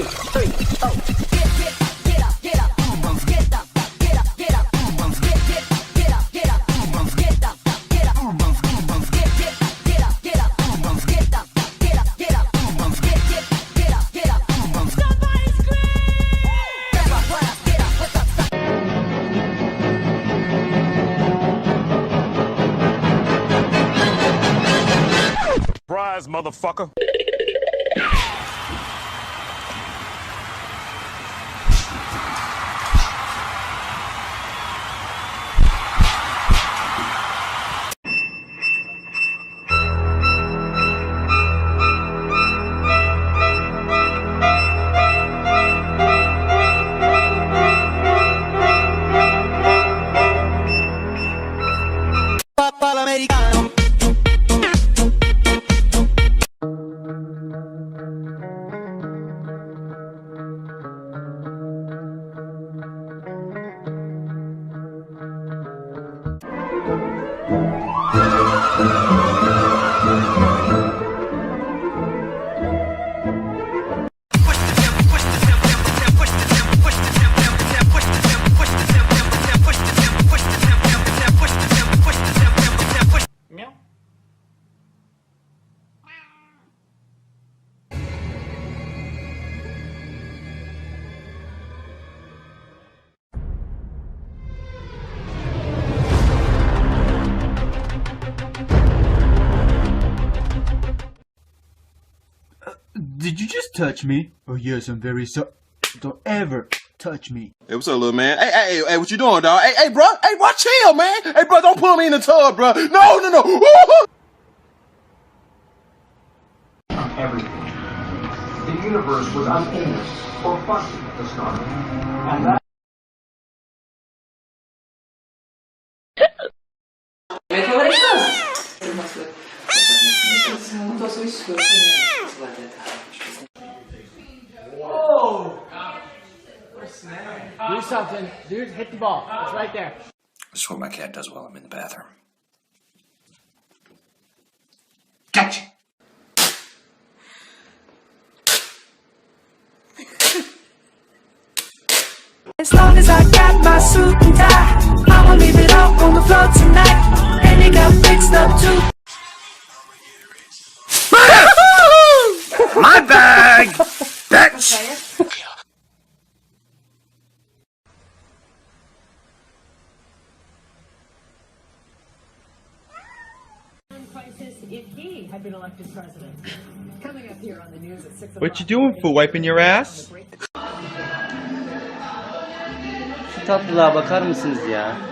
2, 3, oh. Get up, get up, get up, get up, get up, get up, get up, get up, get up, get up, get up, get up, get up, get up, get up, get up, get up. Somebody scream! Grab up, what up, get up, what's up? Surprise, motherfucker. Did you just touch me? Oh yes, I'm very sorry. Don't ever touch me. Hey, what's up, little man? Hey, what you doing, dog? Hey, bro. Hey, bro, chill, man. Hey, bro, don't pull me in the tub, bro. No. Everything. The universe was unaimless or fussy at the start. And that Do something. Dude, hit the ball. It's right there. This is what my cat does while I'm in the bathroom. gotcha. As long as I got my suit and tie, I'ma leave it all on the floor tonight. And it got fixed up too. My bag! Bitch! Crisis if he had been elected president. Coming up here on the news at 6 o'clock. What you doing, fool? Wiping your ass? Şu tatlılığa bakar mısınız ya?